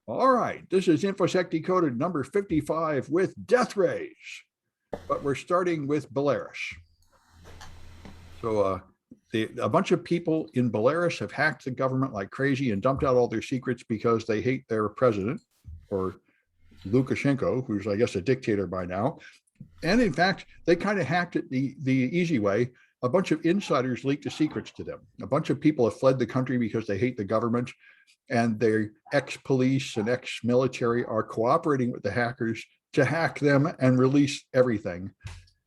All right, this is Infosec Decoded number 55 with death rays, but we're starting with Belarus. So a bunch of people in Belarus have hacked the government like crazy and dumped out all their secrets because they hate their president, or Lukashenko, who's, I guess, a dictator by now. And in fact, they kind of hacked it the easy way. A bunch of insiders leaked the secrets to them. A bunch of people have fled the country because they hate the government, and their ex-police and ex-military are cooperating with the hackers to hack them and release everything.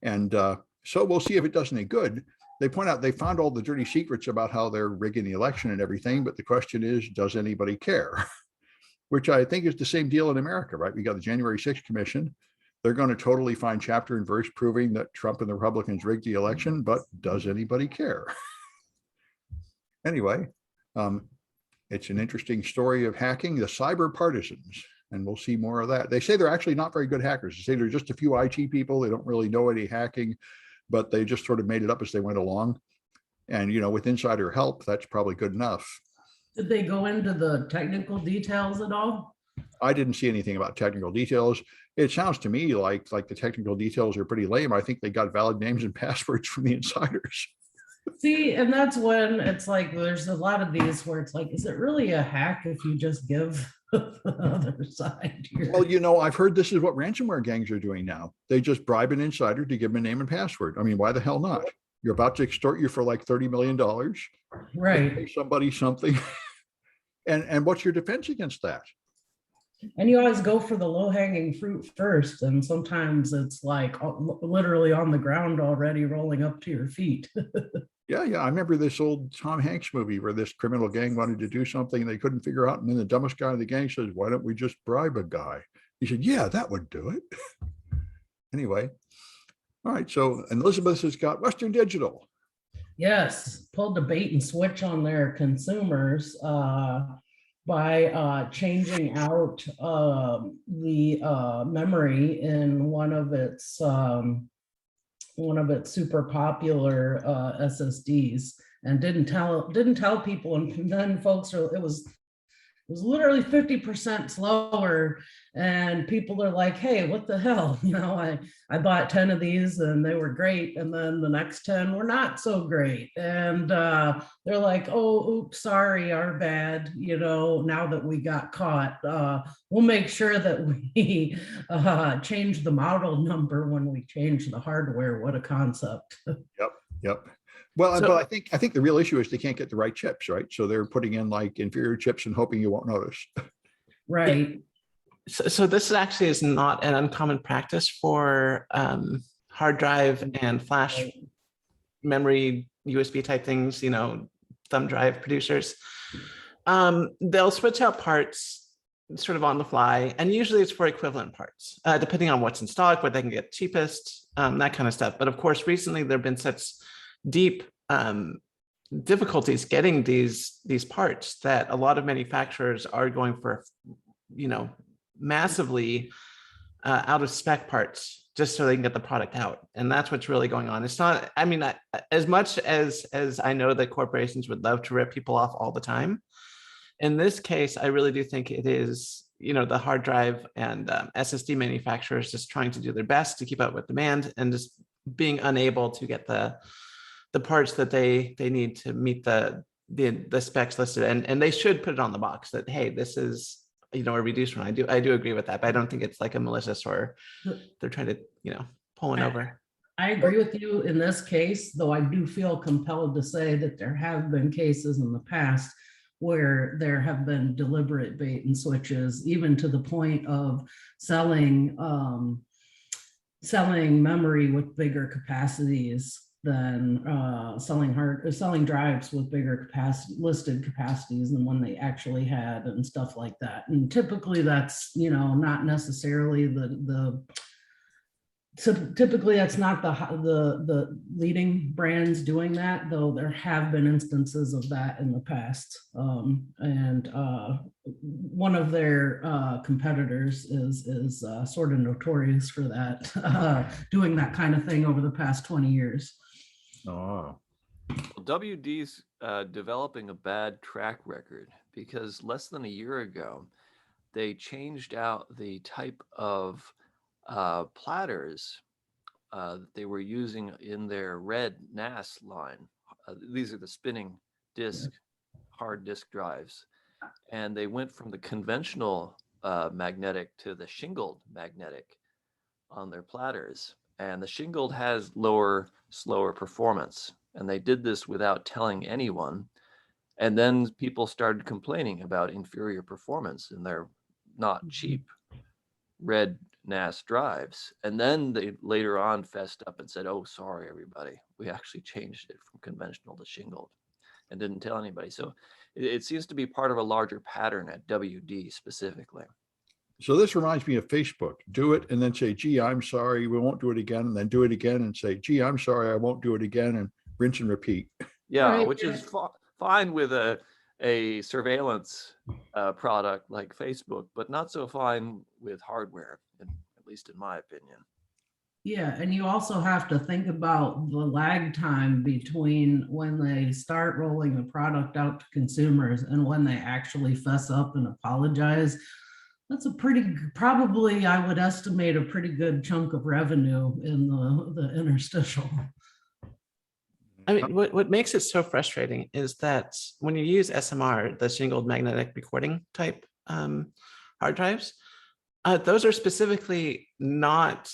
And so we'll see if it does any good. They point out they found all the dirty secrets about how they're rigging the election and everything, but the question is, does anybody care? Which I think is the same deal in America, right? We got the January 6th Commission. They're going to totally find chapter and verse proving that Trump and the Republicans rigged the election, but does anybody care? Anyway, it's an interesting story of hacking, the cyber partisans, and we'll see more of that. They say they're actually not very good hackers. They say they're just a few IT people. They don't really know any hacking, but they just sort of made it up as they went along. And, you know, with insider help, that's probably good enough. Did they go into the technical details at all? I didn't see anything about technical details. It sounds to me like the technical details are pretty lame. I think they got valid names and passwords from the insiders. See, and that's when it's like there's a lot of these where it's like, is it really a hack if you just give the other side your... Well, you know, I've heard this is what ransomware gangs are doing now. They just bribe an insider to give them a name and password. I mean, why the hell not? You're about to extort you for like $30 million. Right. Pay somebody something. And what's your defense against that? And you always go for the low-hanging fruit first, and sometimes it's like literally on the ground already rolling up to your feet. Yeah. I remember this old Tom Hanks movie where this criminal gang wanted to do something they couldn't figure out, and then the dumbest guy in the gang says, "Why don't we just bribe a guy?" He said, "Yeah, that would do it." Anyway, all right. So Elizabeth has got Western Digital. Yes, pulled the bait and switch on their consumers by changing out the memory in one of its super popular SSDs, and didn't tell people, and then folks are, it was literally 50% slower, and people are like, hey, what the hell, you know, I bought 10 of these and they were great, and then the next 10 were not so great, and they're like, oh, oops, sorry, our bad, you know, now that we got caught, we'll make sure that we change the model number when we change the hardware. What a concept. Yep. Well, but I think the real issue is they can't get the right chips, right? So they're putting in like inferior chips and hoping you won't notice. Right. So this actually is not an uncommon practice for hard drive and flash memory, USB type things, you know, thumb drive producers. They'll switch out parts sort of on the fly, and usually it's for equivalent parts, depending on what's in stock, what they can get cheapest, that kind of stuff. But of course, recently there have been such deep difficulties getting these parts that a lot of manufacturers are going for, you know, massively out of spec parts just so they can get the product out. And that's what's really going on. It's not, I mean, as much as I know that corporations would love to rip people off all the time, in this case, I really do think it is, you know, the hard drive and SSD manufacturers just trying to do their best to keep up with demand and just being unable to get the parts that they need to meet the specs listed, and they should put it on the box that, hey, this is, you know, a reduced one. I do agree with that, but I don't think it's like a malicious or they're trying to, you know, pull one over. I agree with you in this case, though I do feel compelled to say that there have been cases in the past where there have been deliberate bait and switches, even to the point of selling memory with bigger capacities than selling drives with bigger listed capacities than one they actually had, and stuff like that. And typically that's, you know, not necessarily typically that's not the leading brands doing that, though there have been instances of that in the past. And one of their competitors is sort of notorious for that, doing that kind of thing over the past 20 years. Oh, Well, WD's developing a bad track record, because less than a year ago, they changed out the type of platters that they were using in their red NAS line. These are the spinning disk, hard disk drives. And they went from the conventional magnetic to the shingled magnetic on their platters. And the shingled has lower, slower performance. And they did this without telling anyone. And then people started complaining about inferior performance in their not cheap red NAS drives. And then they later on fessed up and said, oh, sorry, everybody. We actually changed it from conventional to shingled and didn't tell anybody. So it seems to be part of a larger pattern at WD specifically. So this reminds me of Facebook. Do it and then say, gee, I'm sorry, we won't do it again. And then do it again and say, gee, I'm sorry, I won't do it again. And rinse and repeat. Yeah, Right. which is fine with a surveillance product like Facebook, but not so fine with hardware, at least in my opinion. Yeah, and you also have to think about the lag time between when they start rolling the product out to consumers and when they actually fess up and apologize. That's probably, I would estimate, a pretty good chunk of revenue in the interstitial. I mean, what makes it so frustrating is that when you use SMR, the shingled magnetic recording type hard drives, those are specifically not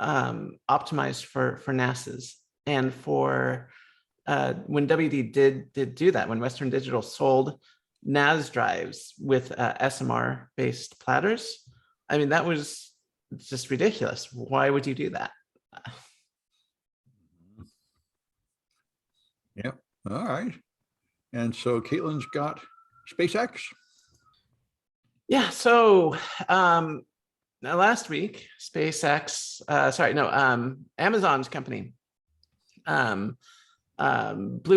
optimized for NASs. And for when WD did do that, when Western Digital sold NAS drives with SMR based platters, I mean, that was just ridiculous. Why would you do that? Yep. All right. And so Kaitlyn's got SpaceX. Yeah. So last week, SpaceX, Amazon's company, Blue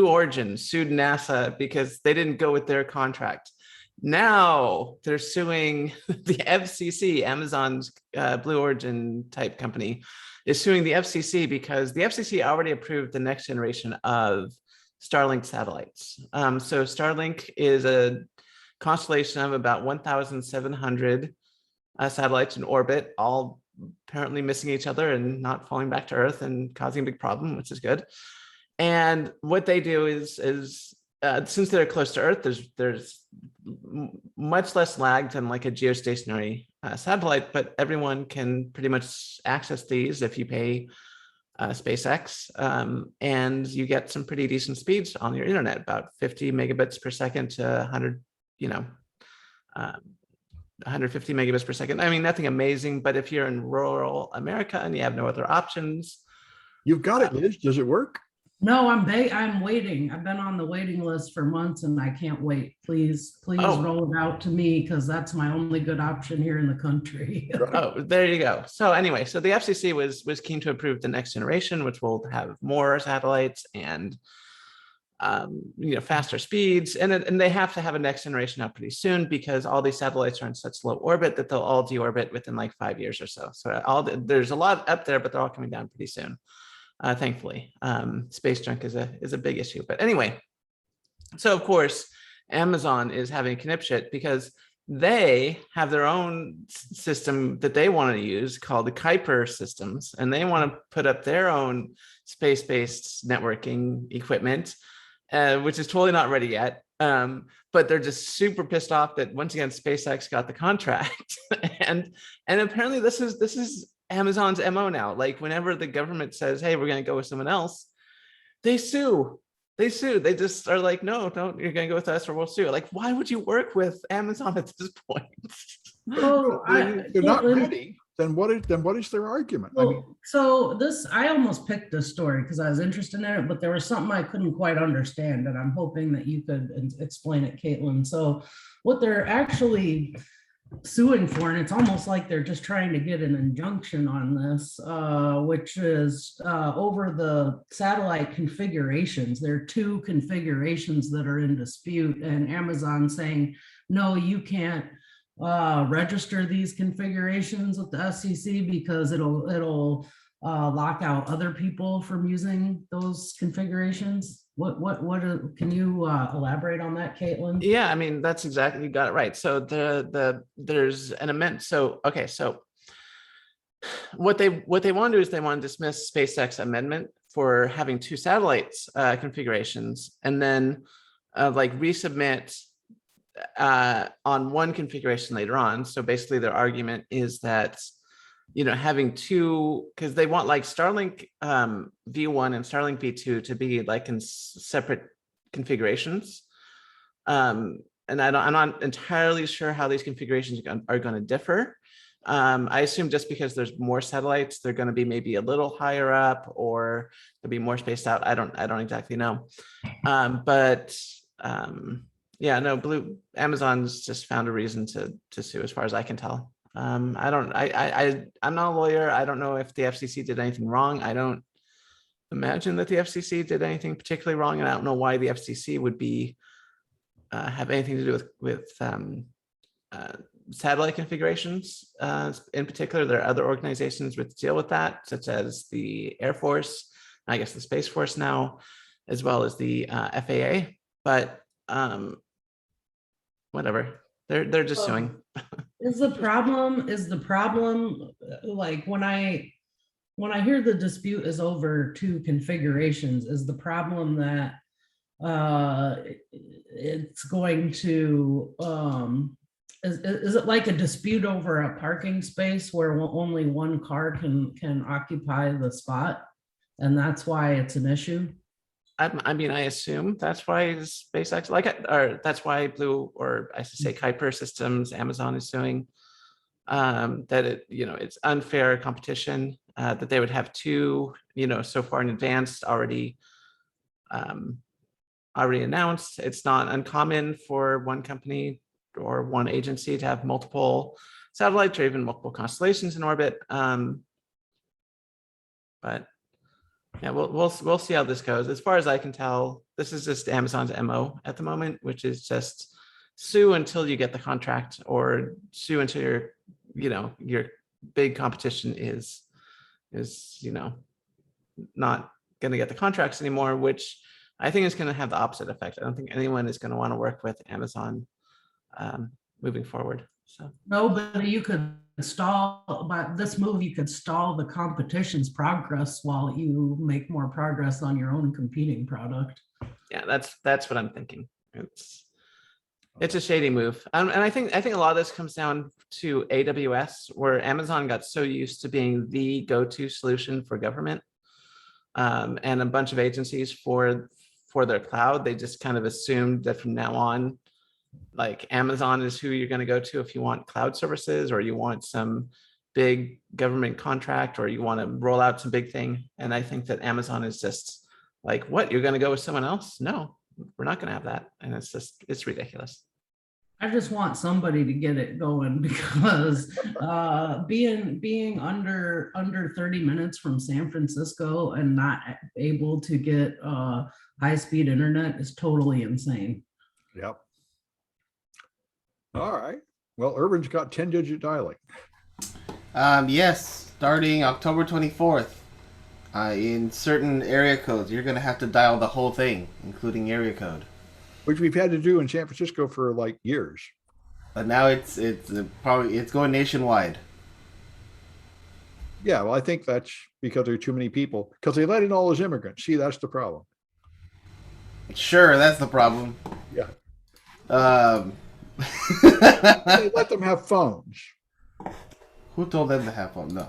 Origin sued NASA because they didn't go with their contract. Now they're suing the FCC. Amazon's Blue Origin type company is suing the FCC because the FCC already approved the next generation of Starlink satellites. So Starlink is a constellation of about 1,700 satellites in orbit, all apparently missing each other and not falling back to Earth and causing a big problem, which is good. And what they do is since they're close to Earth, there's much less lag than like a geostationary satellite, but everyone can pretty much access these if you pay SpaceX, and you get some pretty decent speeds on your internet, about 50 megabits per second to 150 megabits per second. I mean, nothing amazing, but if you're in rural America and you have no other options. You've got it, Liz. Does it work? No, I'm waiting. I've been on the waiting list for months and I can't wait. Please roll it out to me because that's my only good option here in the country. Oh, there you go. So anyway, so the FCC was keen to approve the next generation, which will have more satellites and faster speeds, and they have to have a next generation out pretty soon because all these satellites are in such low orbit that they'll all deorbit within like 5 years or so. So there's a lot up there, but they're all coming down pretty soon. Thankfully, space junk is a big issue. But anyway, so of course, Amazon is having knipshit because they have their own system that they want to use called the Kuiper systems, and they want to put up their own space-based networking equipment, which is totally not ready yet. But they're just super pissed off that once again SpaceX got the contract, and apparently this is Amazon's MO now. Like whenever the government says, hey, we're going to go with someone else, they sue. They just are like, no, don't, you're going to go with us or we'll sue. Like, why would you work with Amazon at this point? Well, they're not ready. Then what is their argument? Well, I almost picked this story because I was interested in it, but there was something I couldn't quite understand, and I'm hoping that you could explain it, Kaitlyn. So what they're actually suing for, and it's almost like they're just trying to get an injunction on this, which is over the satellite configurations. There are two configurations that are in dispute, and Amazon saying, no, you can't register these configurations with the FCC because it'll lock out other people from using those configurations? Can you elaborate on that, Kaitlyn? Yeah, I mean, that's exactly, you got it right. So there's an amendment. So, okay, so what they want to do is they want to dismiss SpaceX amendment for having two satellites configurations, and then like resubmit on one configuration later on. So basically their argument is that, you know, having two, because they want like Starlink V1 and Starlink V2 to be like in separate configurations. And I'm not entirely sure how these configurations are going to differ. I assume just because there's more satellites, they're going to be maybe a little higher up, or they'll be more spaced out. I don't exactly know. Yeah, no, Amazon's just found a reason to sue, as far as I can tell. I'm not a lawyer. I don't know if the FCC did anything wrong. I don't imagine that the FCC did anything particularly wrong, and I don't know why the FCC would be have anything to do with satellite configurations. In particular, there are other organizations which deal with that, such as the Air Force, I guess the Space Force now, as well as the FAA. But whatever, they're just suing. Is the problem like when I hear the dispute is over two configurations, is the problem that it's going to is it like a dispute over a parking space where only one car can occupy the spot, and that's why it's an issue? I mean, I assume that's why SpaceX, or that's why Blue, or I should say Kuiper Systems, Amazon is suing, that it's unfair competition, that they would have two, so far in advance already announced. It's not uncommon for one company or one agency to have multiple satellites or even multiple constellations in orbit. But yeah, we'll see how this goes. As far as I can tell, this is just Amazon's MO at the moment, which is just sue until you get the contract, or sue until your big competition is not going to get the contracts anymore, which I think is going to have the opposite effect. I don't think anyone is going to want to work with Amazon moving forward. So no, but you could stall by this move. You could stall the competition's progress while you make more progress on your own competing product. Yeah, that's what I'm thinking. It's a shady move, and I think a lot of this comes down to AWS, where Amazon got so used to being the go-to solution for government, and a bunch of agencies for their cloud. They just kind of assumed that from now on, like, Amazon is who you're going to go to if you want cloud services, or you want some big government contract, or you want to roll out some big thing. And I think that Amazon is just like, what, you're going to go with someone else? No, we're not going to have that. And it's ridiculous. I just want somebody to get it going, because being under 30 minutes from San Francisco and not able to get high-speed internet is totally insane. Yep. All right. Well, Irvin's got 10-digit dialing. Yes, starting October 24th. In certain area codes, you're going to have to dial the whole thing, including area code. Which we've had to do in San Francisco for like years. But now it's going nationwide. Yeah, well, I think that's because there are too many people. Because they let in all those immigrants. See, that's the problem. Sure, that's the problem. Yeah. They let them have phones. Who told them to have phones? No.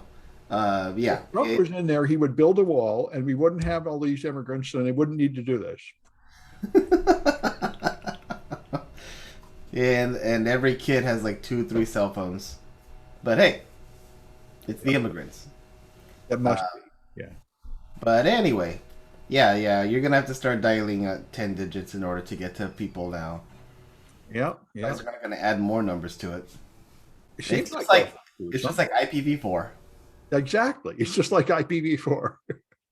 Yeah. If Trump was in there, he would build a wall, and we wouldn't have all these immigrants, and they wouldn't need to do this. and every kid has like 2-3 cell phones. But hey, it's the immigrants. It must be. Yeah. But anyway, yeah, you're gonna have to start dialing 10 digits in order to get to people now. Yeah. Guys are going to add more numbers to it. It's just like IPv4. Exactly. It's just like IPv4.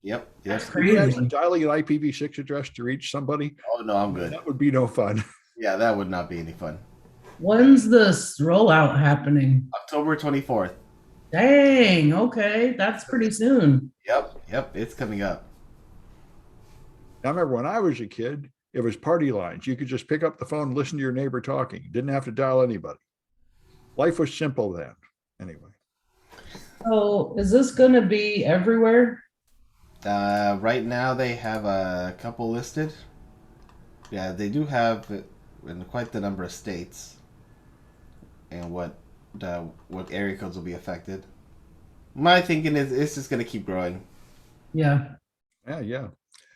Yep. Dialing an IPv6 address to reach somebody. Oh no, I'm good. That would be no fun. Yeah, that would not be any fun. When's this rollout happening? October 24th. Dang, okay, that's pretty soon. Yep, it's coming up. I remember when I was a kid, it was party lines. You could just pick up the phone and listen to your neighbor talking. You didn't have to dial anybody. Life was simple then. Anyway. So is this gonna be everywhere? Right now they have a couple listed. Yeah, they do have it in quite the number of states, and what area codes will be affected. My thinking is it's just going to keep growing. Yeah. Yeah.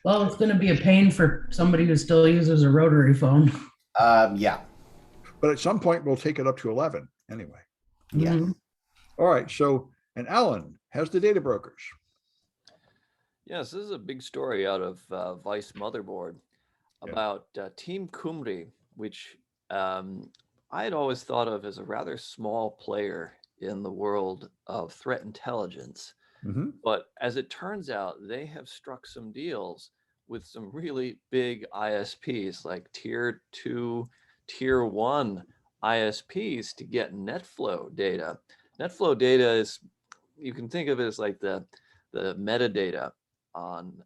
Well, it's gonna be a pain for somebody who still uses a rotary phone. Yeah, But at some point, we'll take it up to 11 anyway. yeah. Mhm. All right. So, and Alan has the data brokers. Yes, this is a big story out of Vice Motherboard Yeah. about Team Kumri, which I had always thought of as a rather small player in the world of threat intelligence. Mm-hmm. But as it turns out, they have struck some deals with some really big ISPs, like tier 2, tier 1 ISPs to get NetFlow data. NetFlow data is, you can think of it as like the metadata on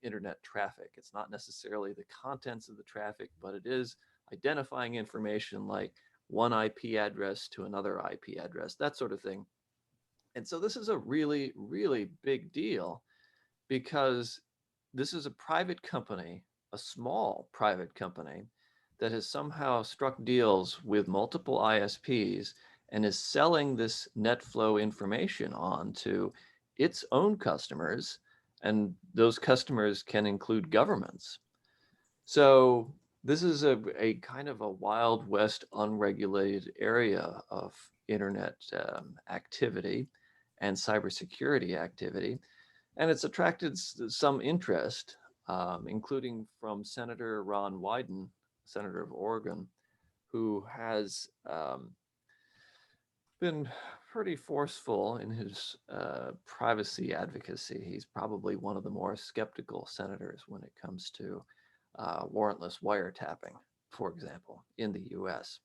internet traffic. It's not necessarily the contents of the traffic, but it is identifying information like one IP address to another IP address, that sort of thing. And so this is a really, really big deal because this is a private company, a small private company that has somehow struck deals with multiple ISPs and is selling this NetFlow information on to its own customers. And those customers can include governments. So this is a kind of a Wild West unregulated area of internet activity and cybersecurity activity. And it's attracted some interest, including from Senator Ron Wyden, Senator of Oregon, who has been pretty forceful in his privacy advocacy. He's probably one of the more skeptical senators when it comes to warrantless wiretapping, for example, in the US.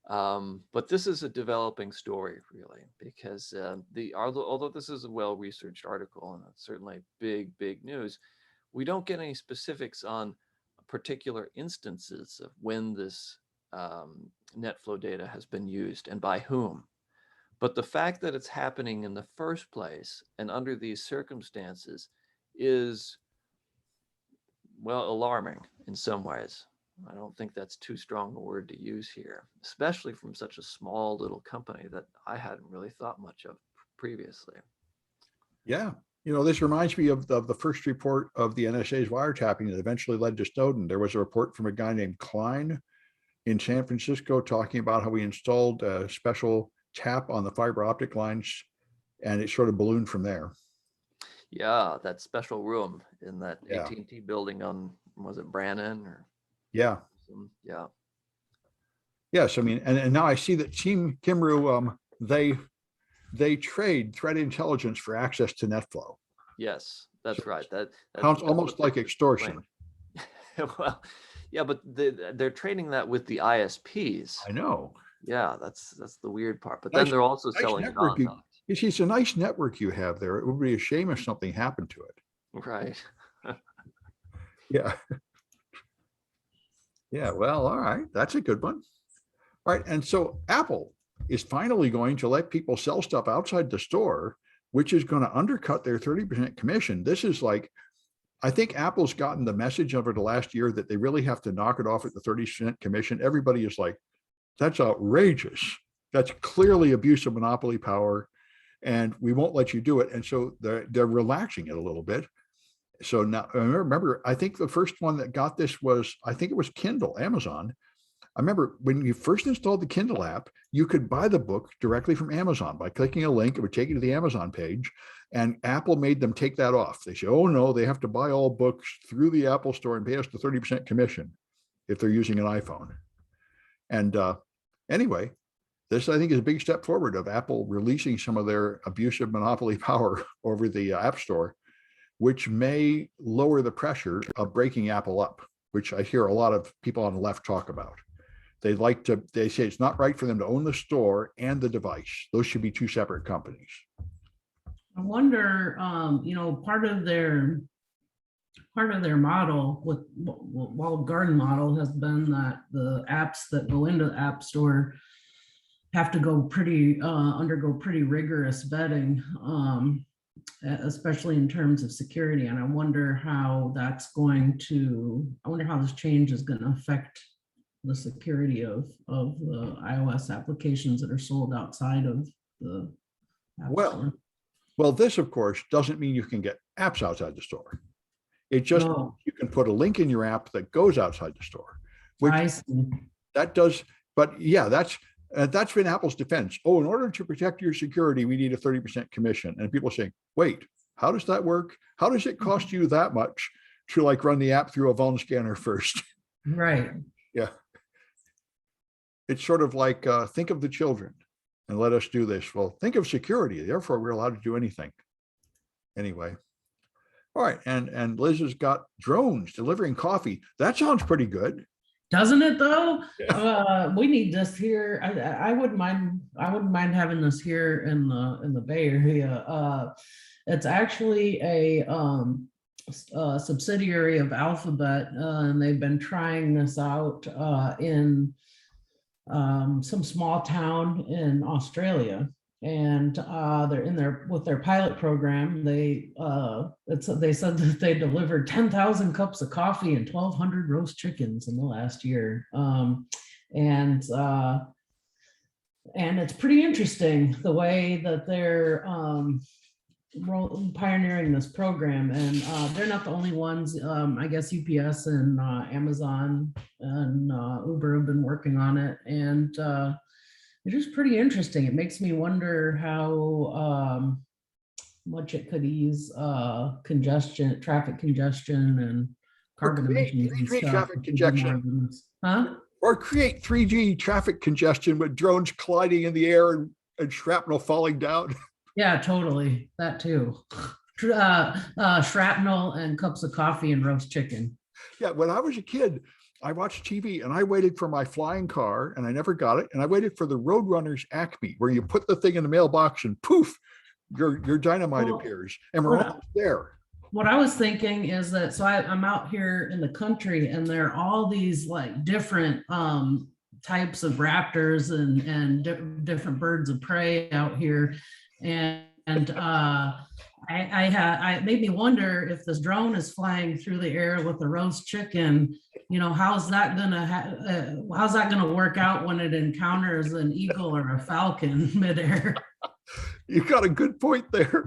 But this is a developing story, really, because although this is a well-researched article and it's certainly big news, we don't get any specifics on particular instances of when this NetFlow data has been used and by whom. But the fact that it's happening in the first place and under these circumstances is, well, alarming in some ways. I don't think that's too strong a word to use here, especially from such a small little company that I hadn't really thought much of previously. Yeah. This reminds me of the first report of the NSA's wiretapping that eventually led to Snowden. There was a report from a guy named Klein in San Francisco talking about how we installed a special tap on the fiber optic lines, and it sort of ballooned from there. Yeah, that special room in that Yeah. AT&T building on, was it Brannan or? Yeah. Yeah. Yes. I mean, and now I see that Team Kimru, they trade threat intelligence for access to NetFlow. Yes, that's So right. That sounds almost like extortion. Well, yeah, but they're trading that with the ISPs. I know. Yeah, that's the weird part. But then they're also selling it on. You see, it's a nice network you have there. It would be a shame if something happened to it. Right. Yeah. Yeah. Well, all right. That's a good one. All right. And so Apple is finally going to let people sell stuff outside the store, which is going to undercut their 30% commission. This is like, I think Apple's gotten the message over the last year that they really have to knock it off at the 30% commission. Everybody is like, that's outrageous. That's clearly abuse of monopoly power, and we won't let you do it. And so they're relaxing it a little bit. So now, remember, I think the first one that got this was, I think it was Kindle, Amazon. I remember when you first installed the Kindle app, you could buy the book directly from Amazon by clicking a link. It would take you to the Amazon page, and Apple made them take that off. They say, oh no, they have to buy all books through the Apple store and pay us the 30% commission if they're using an iPhone. And anyway, this, I think, is a big step forward of Apple releasing some of their abusive monopoly power over the App Store, which may lower the pressure of breaking Apple up, which I hear a lot of people on the left talk about. they say it's not right for them to own the store and the device. Those should be two separate companies. I wonder, part of their model with walled garden model has been that the apps that go into the app store have to go undergo pretty rigorous vetting, especially in terms of security. And I wonder how this change is going to affect the security of the iOS applications that are sold outside of the app store. Well, this, of course, doesn't mean you can get apps outside the store. It just, you can put a link in your app that goes outside the store, which that does. But yeah, that's been Apple's defense. Oh, in order to protect your security, we need a 30% commission. And people are saying, wait, how does that work? How does it cost you that much to like run the app through a Bowne scanner first? Right. Yeah. It's sort of like, think of the children and let us do this. Well, think of security. Therefore, we're allowed to do anything. Anyway. All right. And Liz has got drones delivering coffee. That sounds pretty good. Doesn't it though? Yeah. We need this here. I wouldn't mind having this here in the Bay Area. It's actually a subsidiary of Alphabet, and they've been trying this out in some small town in Australia, and they're in there with their pilot program. They said that they delivered 10,000 cups of coffee and 1,200 roast chickens in the last year, and it's pretty interesting the way that they're pioneering this program. And they're not the only ones. I guess UPS and Amazon and Uber have been working on it, and it is pretty interesting. It makes me wonder how much it could ease traffic congestion and carbon emissions and stuff. Traffic congestion. Huh? Or create 3G traffic congestion with drones colliding in the air and shrapnel falling down. Yeah, totally. That too. Shrapnel and cups of coffee and roast chicken. Yeah, when I was a kid, I watched TV and I waited for my flying car and I never got it. And I waited for the Roadrunners Acme, where you put the thing in the mailbox and poof, your dynamite appears. And we're almost there. What I was thinking is that, so I'm out here in the country and there are all these like different types of raptors and different birds of prey out here. And I made me wonder, if this drone is flying through the air with a roast chicken, how's that gonna work out when it encounters an eagle or a falcon midair? You got a good point there.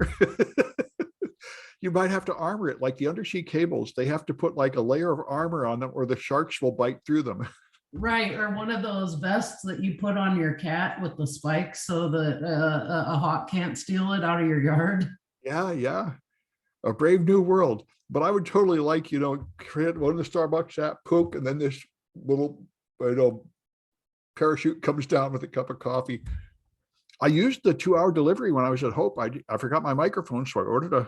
You might have to armor it like the undersea cables. They have to put like a layer of armor on them or the sharks will bite through them. Right, or one of those vests that you put on your cat with the spikes so that a hawk can't steal it out of your yard. Yeah. A brave new world. But I would totally like, create one of the Starbucks app, poke, and then this little, parachute comes down with a cup of coffee. I used the 2-hour delivery when I was at Hope. I forgot my microphone, so I ordered a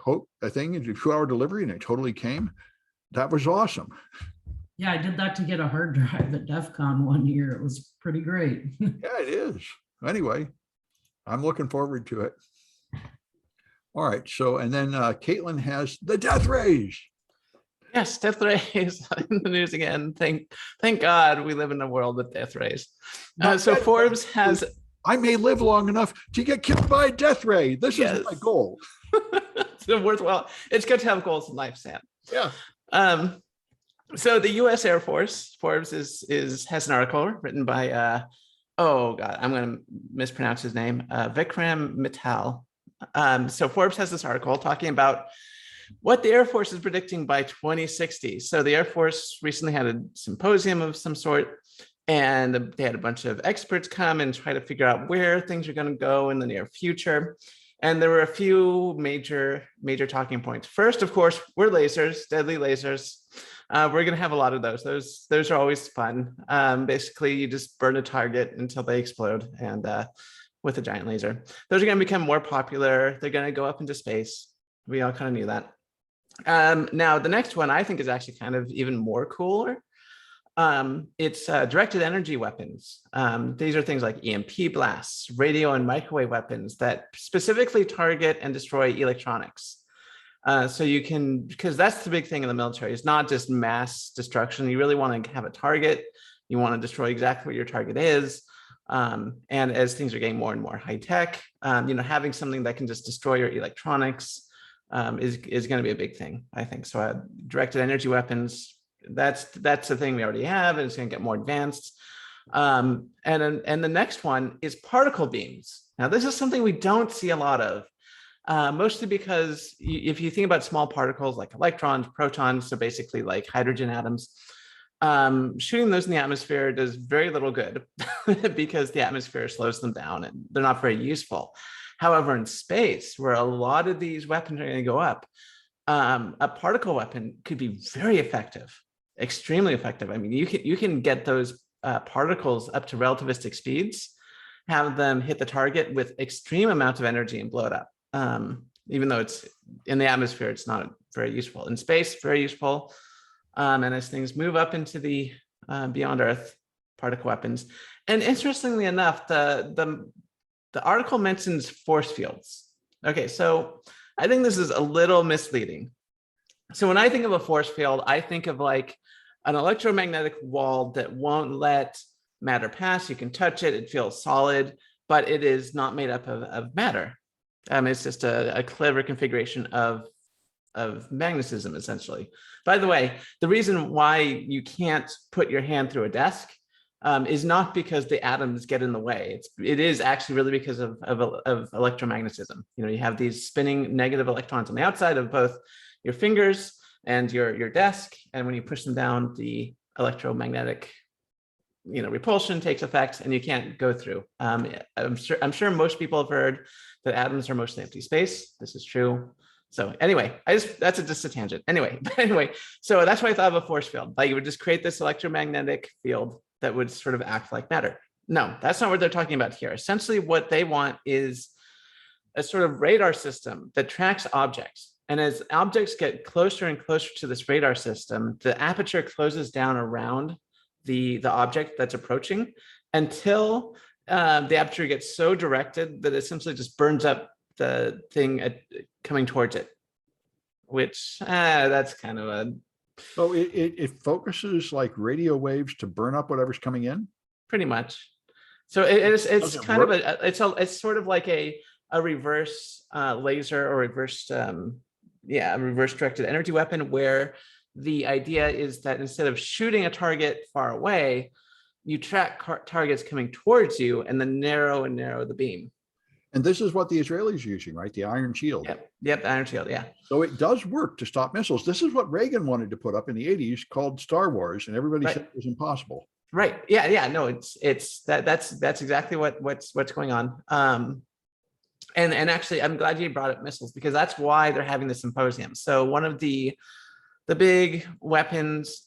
thing and did 2-hour delivery, and it totally came. That was awesome. Yeah, I did that to get a hard drive at DEF CON one year. It was pretty great. Yeah, it is. Anyway, I'm looking forward to it. All right. So, and then Kaitlyn has the death rays. Yes, death rays in the news again. Thank God we live in a world with death rays. So Forbes has... I may live long enough to get killed by a death ray. This is my goal. It's worthwhile. It's good to have goals in life, Sam. Yeah. So the U.S. Air Force, Forbes has an article written by I'm going to mispronounce his name, Vikram Mittal. So Forbes has this article talking about what the Air Force is predicting by 2060. So the Air Force recently had a symposium of some sort, and they had a bunch of experts come and try to figure out where things are going to go in the near future. And there were a few major talking points. First, of course, were lasers, deadly lasers. We're going to have a lot of those. Those are always fun. Basically, you just burn a target until they explode, and with a giant laser. Those are going to become more popular. They're going to go up into space. We all kind of knew that. Now, the next one I think is actually kind of even more cooler. It's directed energy weapons. These are things like EMP blasts, radio and microwave weapons that specifically target and destroy electronics. So you can, because that's the big thing in the military, it's not just mass destruction. You really want to have a target. You want to destroy exactly what your target is. And as things are getting more and more high tech, having something that can just destroy your electronics is going to be a big thing, I think. So directed energy weapons, that's the thing we already have, and it's going to get more advanced. And the next one is particle beams. Now, this is something we don't see a lot of. Mostly because if you think about small particles like electrons, protons, so basically like hydrogen atoms, shooting those in the atmosphere does very little good because the atmosphere slows them down and they're not very useful. However, in space, where a lot of these weapons are going to go up, a particle weapon could be very effective, extremely effective. I mean, you can get those particles up to relativistic speeds, have them hit the target with extreme amounts of energy and blow it up. Even though it's in the atmosphere, it's not very useful. In space, very useful. And as things move up into the beyond Earth, particle weapons. And interestingly enough, the article mentions force fields. Okay, so I think this is a little misleading. So when I think of a force field, I think of like an electromagnetic wall that won't let matter pass. You can touch it, it feels solid, but it is not made up of matter. It's just a clever configuration of magnetism, essentially. By the way, the reason why you can't put your hand through a desk is not because the atoms get in the way. It is actually really because of electromagnetism. You have these spinning negative electrons on the outside of both your fingers and your desk, and when you push them down, the electromagnetic repulsion takes effect, and you can't go through. I'm sure most people have heard that atoms are mostly empty space. This is true. So anyway, that's just a tangent. Anyway, so that's why I thought of a force field. Like, you would just create this electromagnetic field that would sort of act like matter. No, that's not what they're talking about here. Essentially, what they want is a sort of radar system that tracks objects. And as objects get closer and closer to this radar system, the aperture closes down around the object that's approaching until the aperture gets so directed that it essentially just burns up the thing coming towards it, which that's kind of a... So it focuses like radio waves to burn up whatever's coming in? Pretty much. So it's kind work? of it's sort of like a reverse laser or reverse reverse directed energy weapon, where the idea is that instead of shooting a target far away, you track targets coming towards you and then narrow and narrow the beam. And this is what the Israelis are using, right? The Iron Shield. Yep, Iron Shield, yeah. So it does work to stop missiles. This is what Reagan wanted to put up in the 80s called Star Wars, and everybody said it was impossible. Right. Yeah. No, that's exactly what's going on. And actually, I'm glad you brought up missiles, because that's why they're having the symposium. So one of the big weapons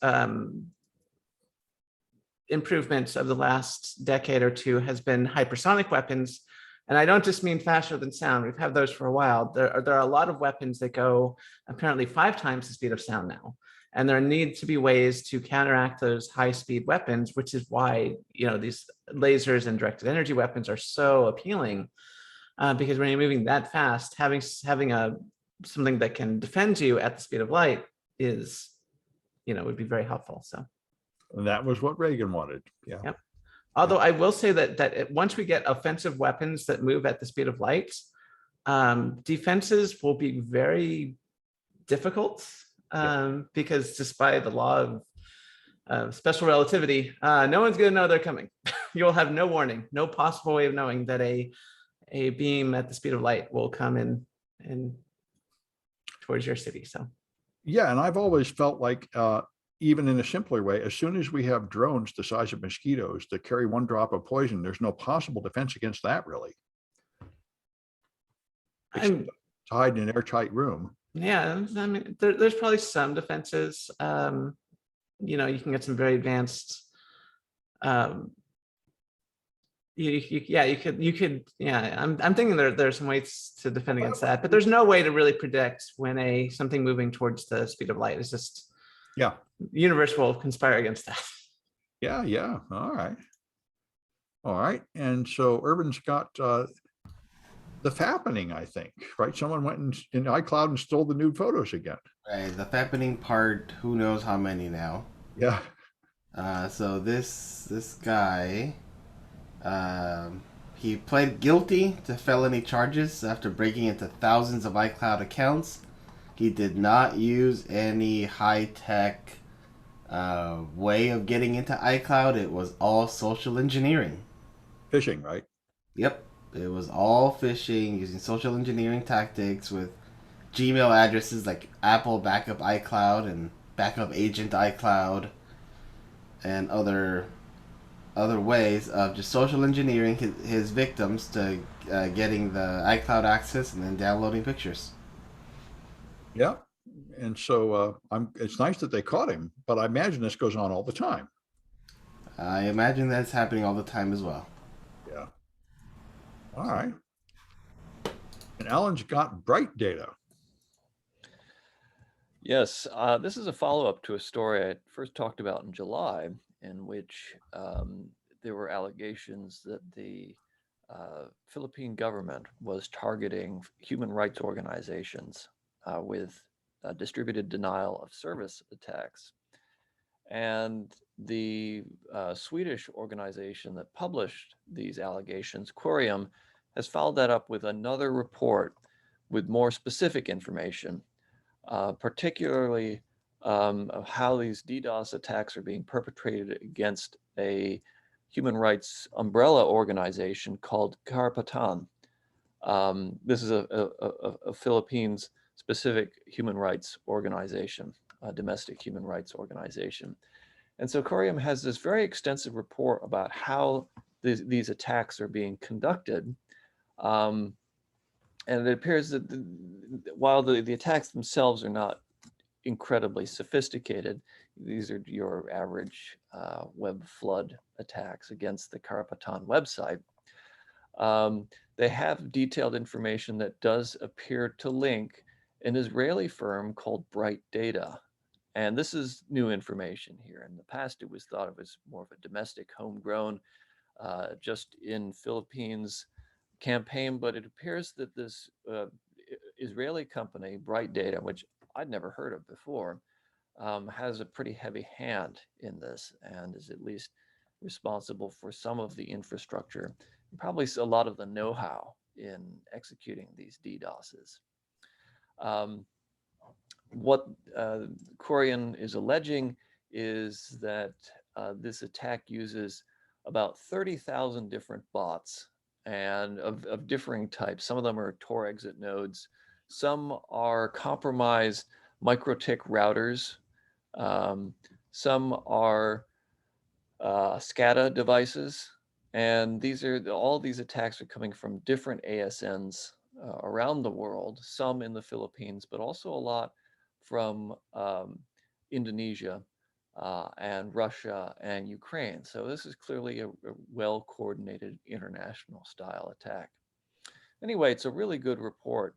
improvements of the last decade or two has been hypersonic weapons. And I don't just mean faster than sound. We've had those for a while. There are a lot of weapons that go apparently 5 times the speed of sound now. And there need to be ways to counteract those high-speed weapons, which is why these lasers and directed energy weapons are so appealing. Because when you're moving that fast, having something that can defend you at the speed of light is, would be very helpful. So that was what Reagan wanted. Yeah. Yep. Although I will say that once we get offensive weapons that move at the speed of light, defenses will be very difficult because just by the law of special relativity, no one's going to know they're coming. You'll have no warning, no possible way of knowing that a beam at the speed of light will come in towards your city. So yeah, and I've always felt like even in a simpler way, as soon as we have drones the size of mosquitoes that carry 1 drop of poison, there's no possible defense against that, really. It's tied in an airtight room. Yeah, I mean, there's probably some defenses. You can get some very advanced. You could. I'm thinking there's some ways to defend against that, but there's no way to really predict when something moving towards the speed of light is just. Yeah. The universe will conspire against that. Yeah. All right. All right. And so Irvin's got the fappening, I think, right? Someone went in iCloud and stole the nude photos again. Right, the fappening part, who knows how many now. Yeah. So this guy, he pled guilty to felony charges after breaking into thousands of iCloud accounts. He did not use any high-tech way of getting into iCloud. It was all social engineering. Phishing, right? Yep, it was all phishing using social engineering tactics with Gmail addresses like Apple Backup iCloud and Backup Agent iCloud and other ways of just social engineering his victims to getting the iCloud access and then downloading pictures. Yeah. And so it's nice that they caught him, but I imagine this goes on all the time. I imagine that's happening all the time as well. Yeah. All right. And Alan's got bright data. Yes, this is a follow-up to a story I first talked about in July, in which there were allegations that the Philippine government was targeting human rights organizations with distributed denial of service attacks. And the Swedish organization that published these allegations, Corium, has followed that up with another report with more specific information, particularly of how these DDoS attacks are being perpetrated against a human rights umbrella organization called Karapatan. This is a Philippines specific human rights organization, a domestic human rights organization. And so Corium has this very extensive report about how these attacks are being conducted. And it appears that while the attacks themselves are not incredibly sophisticated, these are your average web flood attacks against the Karapatan website. They have detailed information that does appear to link an Israeli firm called Bright Data. And this is new information here. In the past, it was thought of as more of a domestic, homegrown, just in Philippines campaign, but it appears that this Israeli company, Bright Data, which I'd never heard of before, has a pretty heavy hand in this and is at least responsible for some of the infrastructure, and probably a lot of the know-how in executing these DDoSes. What Corium is alleging is that this attack uses about 30,000 different bots and of differing types. Some of them are Tor exit nodes. Some are compromised MikroTik routers. Some are SCADA devices. And all these attacks are coming from different ASNs around the world, some in the Philippines, but also a lot from Indonesia and Russia and Ukraine. So this is clearly a well-coordinated international style attack. Anyway, it's a really good report.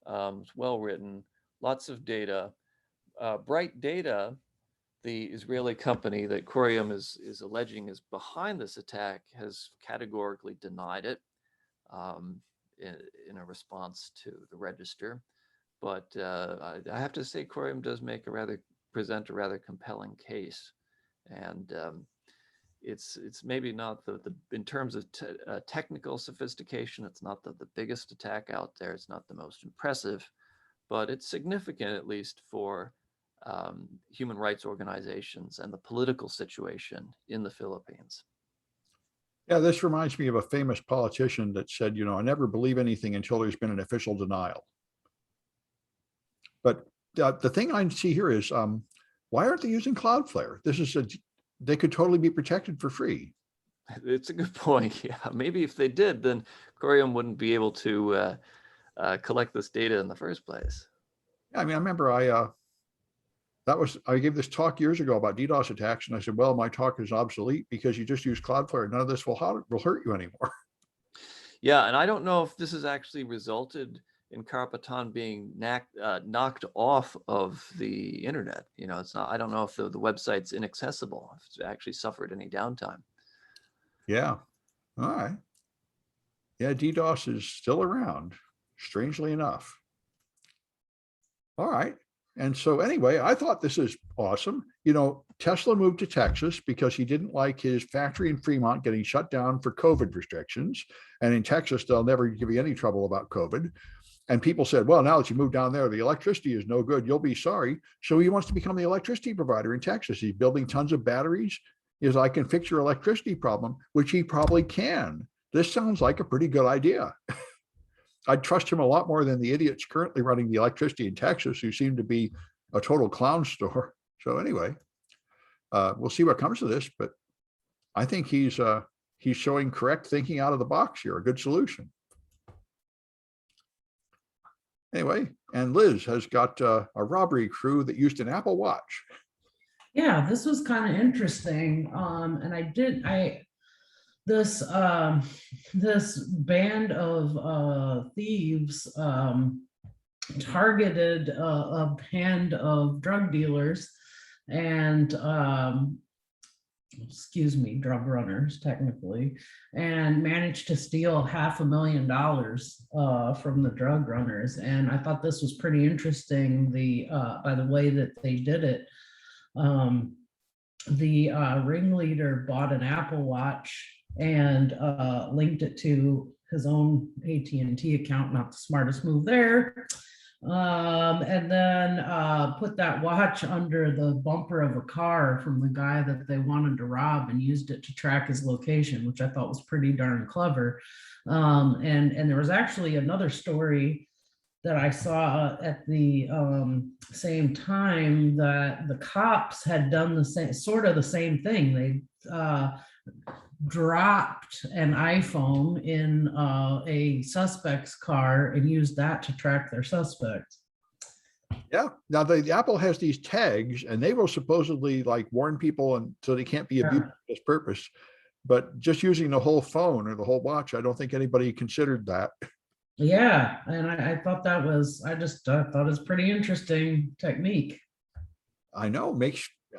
It's well written, lots of data. Bright Data, the Israeli company that Corium is alleging is behind this attack, has categorically denied it in a response to the register. But I have to say, Corium does present a rather compelling case, and it's maybe not in terms of technical sophistication, it's not the biggest attack out there. It's not the most impressive, but it's significant at least for human rights organizations and the political situation in the Philippines. Yeah, this reminds me of a famous politician that said, I never believe anything until there's been an official denial. But the thing I see here is, why aren't they using Cloudflare? They could totally be protected for free. It's a good point. Yeah, maybe if they did, then Corium wouldn't be able to collect this data in the first place. I mean, I remember I gave this talk years ago about DDoS attacks, and I said, well, my talk is obsolete because you just use Cloudflare. None of this will hurt you anymore. Yeah, and I don't know if this has actually resulted in Carpeton being knocked off of the internet. You know, it's not, I don't know if the website's inaccessible, if it's actually suffered any downtime. Yeah. All right. Yeah, DDoS is still around, strangely enough. All right. And so anyway, I thought this is awesome. You know, Tesla moved to Texas because he didn't like his factory in Fremont getting shut down for COVID restrictions. And in Texas, they'll never give you any trouble about COVID. And people said, well, now that you move down there, the electricity is no good. You'll be sorry. So he wants to become the electricity provider in Texas. He's building tons of batteries. Is I can fix your electricity problem, which he probably can. This sounds like a pretty good idea. I'd trust him a lot more than the idiots currently running the electricity in Texas, who seem to be a total clown store. So anyway, we'll see what comes of this, but I think he's showing correct thinking out of the box here, a good solution. Anyway, and Liz has got a robbery crew that used an Apple Watch. Yeah, this was kind of interesting. This band of thieves targeted a band of drug dealers and drug runners technically, and managed to steal $500,000 from the drug runners. And I thought this was pretty interesting, by the way that they did it. The ringleader bought an Apple Watch and linked it to his own AT&T account, not the smartest move there. And then put that watch under the bumper of a car from the guy that they wanted to rob and used it to track his location, which I thought was pretty darn clever. And there was actually another story that I saw at the same time that the cops had done the same, sort of the same thing. They dropped an iPhone in a suspect's car and used that to track their suspect. Yeah. Now the Apple has these tags, and they will supposedly like warn people, and so they can't be abused for this purpose. But just using the whole phone or the whole watch, I don't think anybody considered that. Yeah, and I thought that was, I thought it's pretty interesting technique. I know,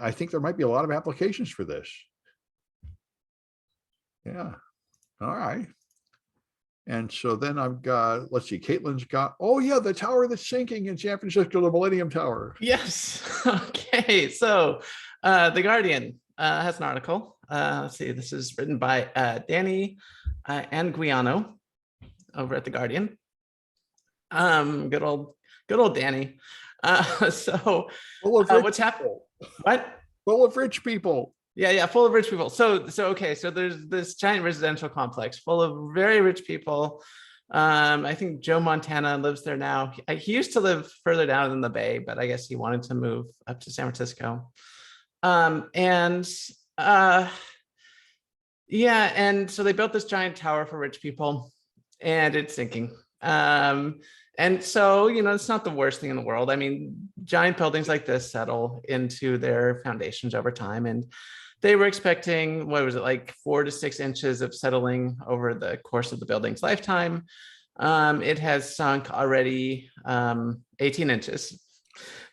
I think there might be a lot of applications for this. Yeah. All right. And so then I've got, let's see, Kaitlyn's got, oh yeah, the tower that's sinking in San Francisco, the Millennium Tower. Yes. Okay. So The Guardian has an article. Let's see, this is written by Danny Anguiano over at The Guardian. Good old Danny. So what's happening? What? Full of rich people. Yeah, full of rich people. So okay, so there's this giant residential complex full of very rich people. I think Joe Montana lives there now. He used to live further down in the Bay, but I guess he wanted to move up to San Francisco. And so they built this giant tower for rich people, and it's sinking. And so, it's not the worst thing in the world. I mean, giant buildings like this settle into their foundations over time. And they were expecting, what was it, like 4 to 6 inches of settling over the course of the building's lifetime. It has sunk already 18 inches.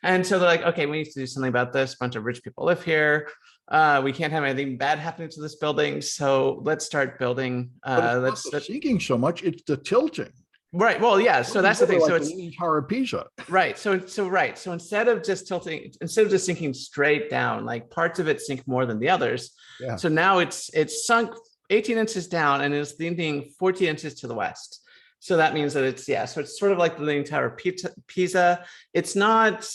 And so they're like, okay, we need to do something about this. A bunch of rich people live here. We can't have anything bad happening to this building. So let's start building. It's not the sinking so much, it's the tilting. Right. Well, yeah. So that's the thing. Like so it's the Tower of Pisa. Right. So instead of just sinking straight down, like parts of it sink more than the others. Yeah. So now it's sunk 18 inches down and is leaning 14 inches to the west. So that means that so it's sort of like the Leaning Tower of Pisa. It's not,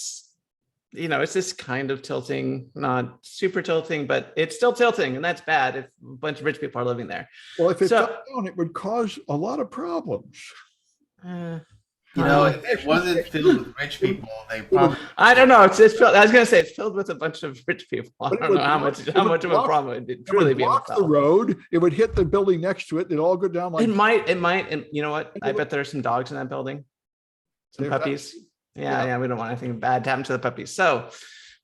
it's this kind of tilting, not super tilting, but it's still tilting, and that's bad if a bunch of rich people are living there. Well, if it fell down, it would cause a lot of problems. If it wasn't filled with rich people, they probably. I don't know. It's filled. I was going to say it's filled with a bunch of rich people. I don't know how much of a problem it truly be. Block the road. It would hit the building next to it. It'd all go down like. It might. And you know what? I bet there's some dogs in that building. Some puppies. Yeah. We don't want anything bad to happen to the puppies. So,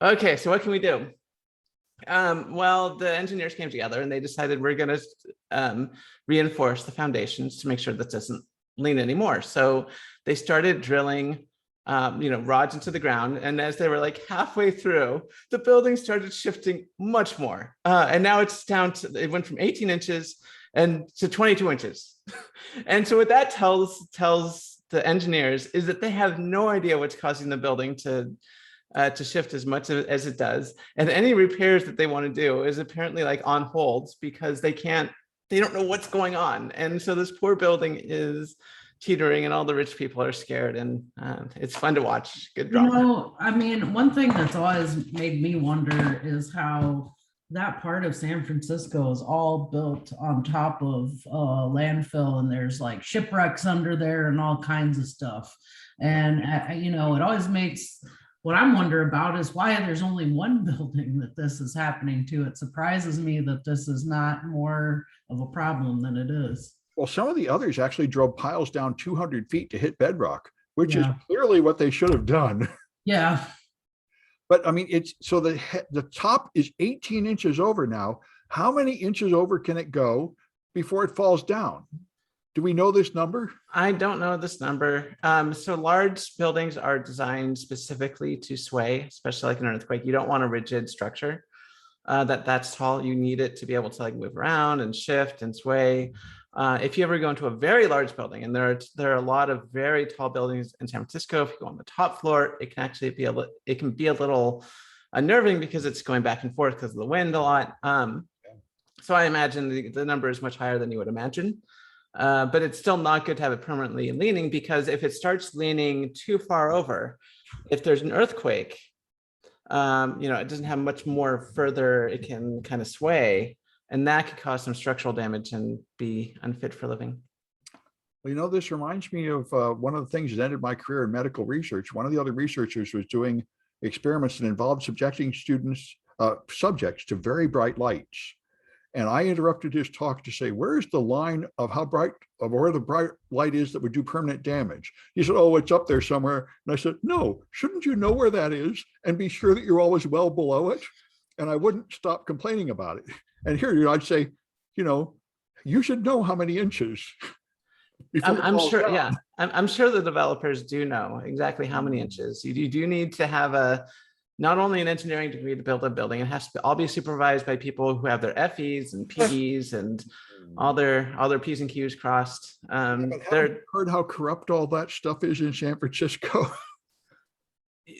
okay. So what can we do? Well, the engineers came together and they decided we're going to reinforce the foundations to make sure that doesn't lean anymore. So they started drilling rods into the ground. And as they were like halfway through, the building started shifting much more. And now it's down to, it went from 18 inches and to 22 inches. And so what that tells the engineers is that they have no idea what's causing the building to shift as much as it does. And any repairs that they want to do is apparently like on hold because they don't know what's going on. And so this poor building is teetering and all the rich people are scared, and it's fun to watch. Good drama. I mean, one thing that's always made me wonder is how that part of San Francisco is all built on top of landfill, and there's like shipwrecks under there and all kinds of stuff. And it always makes, what I'm wondering about is why there's only one building that this is happening to. It surprises me that this is not more of a problem than it is. Well, some of the others actually drove piles down 200 feet to hit bedrock, which is Yeah. clearly what they should have done. Yeah. But I mean, it's so the top is 18 inches over now. How many inches over can it go before it falls down? Do we know this number? I don't know this number. So large buildings are designed specifically to sway, especially like an earthquake. You don't want a rigid structure that's tall. You need it to be able to like move around and shift and sway. If you ever go into a very large building, and there are a lot of very tall buildings in San Francisco, if you go on the top floor, it can actually be a little unnerving because it's going back and forth because of the wind a lot. So I imagine the number is much higher than you would imagine. But it's still not good to have it permanently leaning, because if it starts leaning too far over, if there's an earthquake, it doesn't have much more further it can kind of sway, and that could cause some structural damage and be unfit for living. Well, this reminds me of one of the things that ended my career in medical research. One of the other researchers was doing experiments that involved subjecting subjects to very bright lights. And I interrupted his talk to say, where's the line of where the bright light is that would do permanent damage? He said, oh, it's up there somewhere. And I said, no, shouldn't you know where that is and be sure that you're always well below it? And I wouldn't stop complaining about it. And here, I'd say, you should know how many inches. I'm sure, yeah. I'm sure the developers do know exactly how many inches. You do need to have not only an engineering degree to build a building, it has to all be supervised by people who have their FEs and PEs and all their P's and Q's crossed. Heard how corrupt all that stuff is in San Francisco.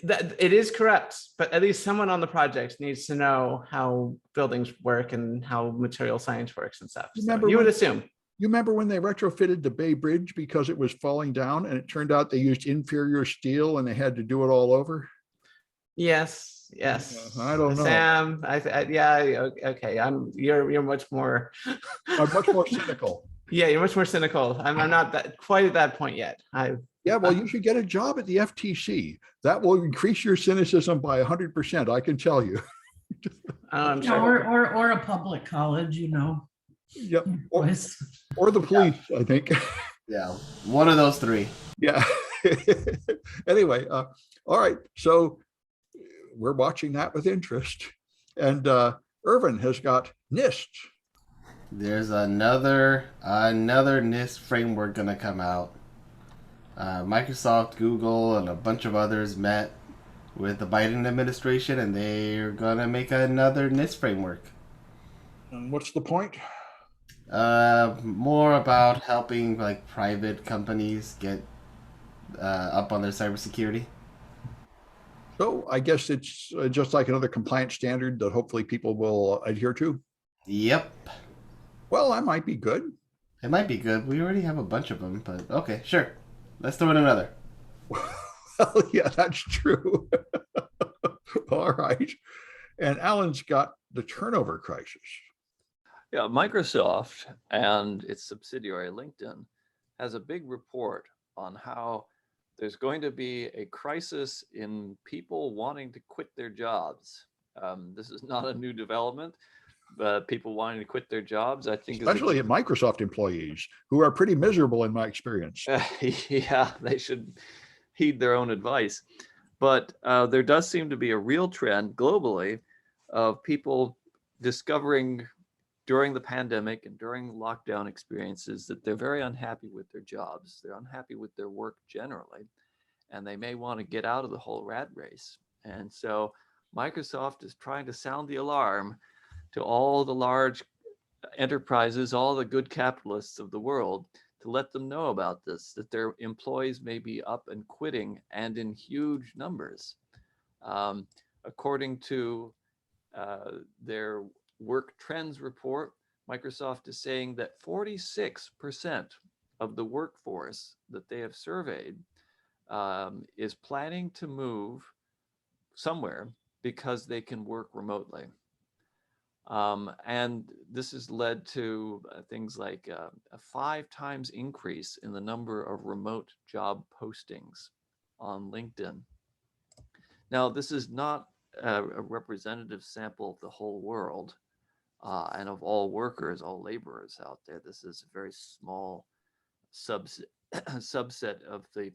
That it is corrupt, but at least someone on the project needs to know how buildings work and how material science works and stuff. So you would assume. You remember when they retrofitted the Bay Bridge because it was falling down, and it turned out they used inferior steel and they had to do it all over? Yes. I don't know, Sam. Yeah. Okay. You're much more. I'm much more cynical. Yeah, you're much more cynical. I'm not quite at that point yet. Yeah, well, you should get a job at the FTC. That will increase your cynicism by 100%. I can tell you. I'm sure. Or a public college, Yeah, or the police, I think. Yeah, one of those three. Yeah. Anyway, all right. So we're watching that with interest. And Irvin has got NIST. There's another NIST framework gonna come out. Microsoft, Google, and a bunch of others met with the Biden administration, and they're gonna make another NIST framework. And what's the point? More about helping like private companies get up on their cybersecurity. So I guess it's just like another compliance standard that hopefully people will adhere to. Yep. Well, that might be good. It might be good. We already have a bunch of them, but okay, sure. Let's throw in another. Well, yeah, that's true. All right. And Alan's got the turnover crisis. Yeah, Microsoft and its subsidiary LinkedIn has a big report on how there's going to be a crisis in people wanting to quit their jobs. This is not a new development, but people wanting to quit their jobs, I think, especially at Microsoft employees, who are pretty miserable in my experience. Yeah, they should heed their own advice. But there does seem to be a real trend globally of people discovering during the pandemic and during lockdown experiences that they're very unhappy with their jobs. They're unhappy with their work generally, and they may want to get out of the whole rat race. And so Microsoft is trying to sound the alarm to all the large enterprises, all the good capitalists of the world, to let them know about this, that their employees may be up and quitting, and in huge numbers. According to their work trends report, Microsoft is saying that 46% of the workforce that they have surveyed is planning to move somewhere because they can work remotely. And this has led to things like a 5 times increase in the number of remote job postings on LinkedIn. Now, this is not a representative sample of the whole world and of all workers, all laborers out there. This is a very small subset of the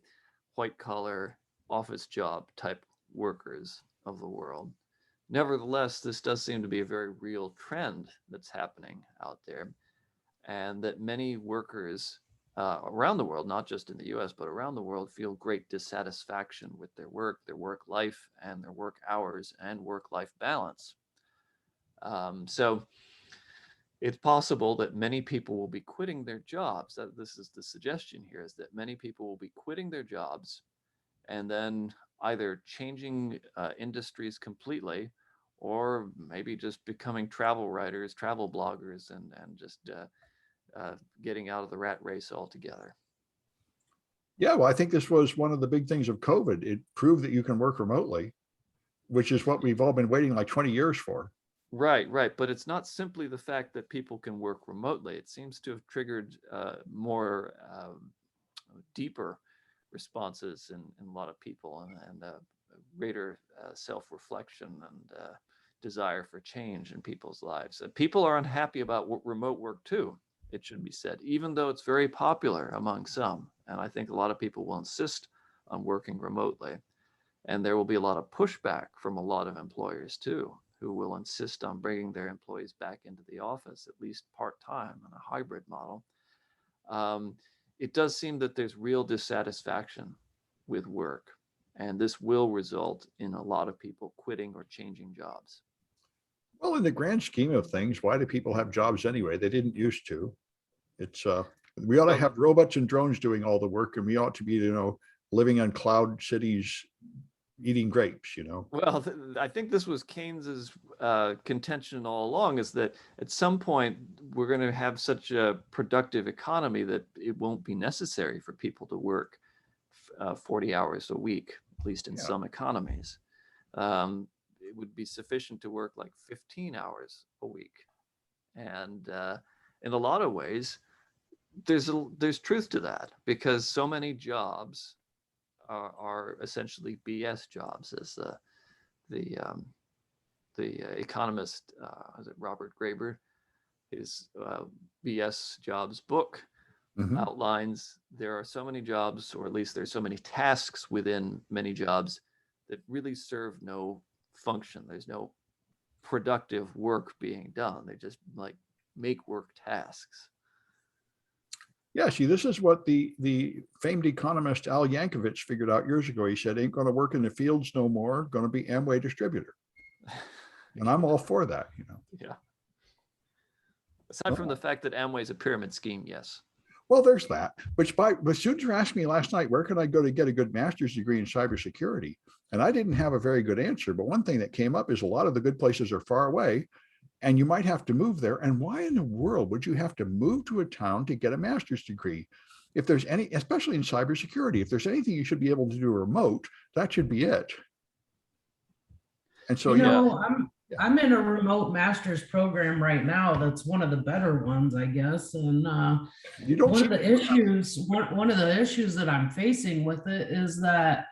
white collar office job type workers of the world. Nevertheless, this does seem to be a very real trend that's happening out there, and that many workers around the world, not just in the US, but around the world, feel great dissatisfaction with their work life, and their work hours and work-life balance. So it's possible that many people will be quitting their jobs. This is the suggestion here, is that many people will be quitting their jobs and then either changing industries completely, or maybe just becoming travel writers, travel bloggers, and just getting out of the rat race altogether. Yeah, well, I think this was one of the big things of COVID. It proved that you can work remotely, which is what we've all been waiting like 20 years for. Right. But it's not simply the fact that people can work remotely. It seems to have triggered more deeper responses in a lot of people, and greater self-reflection and desire for change in people's lives. People are unhappy about remote work too, it should be said, even though it's very popular among some. And I think a lot of people will insist on working remotely. And there will be a lot of pushback from a lot of employers too, who will insist on bringing their employees back into the office, at least part-time in a hybrid model. It does seem that there's real dissatisfaction with work, and this will result in a lot of people quitting or changing jobs. Well, in the grand scheme of things, why do people have jobs anyway? They didn't used to. It's we ought to have robots and drones doing all the work, and we ought to be, living on cloud cities, eating grapes, Well, I think this was Keynes's contention all along, is that at some point we're going to have such a productive economy that it won't be necessary for people to work 40 hours a week, at least in some economies. It would be sufficient to work like 15 hours a week. And in a lot of ways, there's truth to that, because so many jobs are essentially BS jobs, as the economist, is it Robert Graeber, his BS Jobs book outlines. There are so many jobs, or at least there's so many tasks within many jobs, that really serve no function. There's no productive work being done. They just like make work tasks. Yeah, see, this is what the famed economist Al Yankovic figured out years ago. He said, ain't going to work in the fields no more, going to be Amway distributor. And I'm all for that, Yeah. Aside from the fact that Amway is a pyramid scheme, yes. Well, there's that. But students were asking me last night, where can I go to get a good master's degree in cybersecurity? And I didn't have a very good answer. But one thing that came up is a lot of the good places are far away, and you might have to move there. And why in the world would you have to move to a town to get a master's degree? If there's any, especially in cybersecurity, if there's anything you should be able to do remote, that should be it. And so, I'm in a remote master's program right now. That's one of the better ones, I guess. And you don't one of the issues that I'm facing with it is that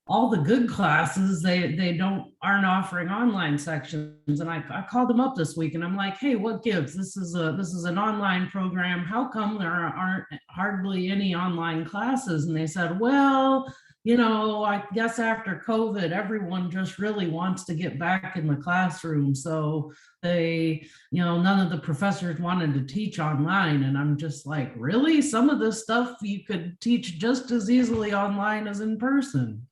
all the good classes, they aren't offering online sections. And I called them up this week and I'm like, hey, what gives? This is an online program. How come there aren't hardly any online classes? And they said, well, I guess after COVID, everyone just really wants to get back in the classroom. So none of the professors wanted to teach online. And I'm just like, really? Some of this stuff you could teach just as easily online as in person.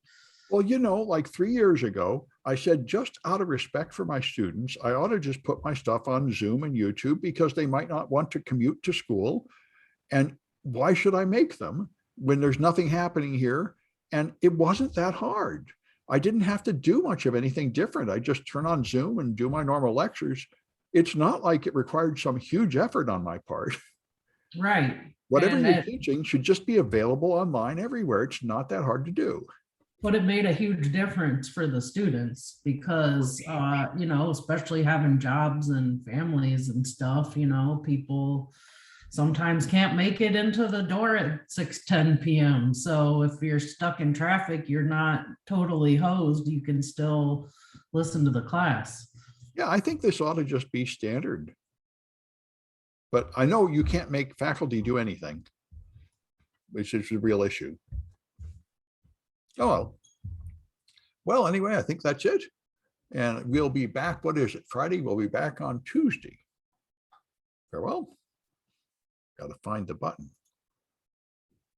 Well, like 3 years ago, I said, just out of respect for my students, I ought to just put my stuff on Zoom and YouTube because they might not want to commute to school. And why should I make them when there's nothing happening here? And it wasn't that hard. I didn't have to do much of anything different. I just turn on Zoom and do my normal lectures. It's not like it required some huge effort on my part. Right. Whatever And you're teaching should just be available online everywhere. It's not that hard to do. But it made a huge difference for the students because, especially having jobs and families and stuff, people sometimes can't make it into the door at 6:10 p.m. So if you're stuck in traffic, you're not totally hosed. You can still listen to the class. Yeah, I think this ought to just be standard. But I know you can't make faculty do anything, which is a real issue. Oh, well, anyway, I think that's it. And we'll be back. What is it? Friday? We'll be back on Tuesday. Farewell. Got to find the button.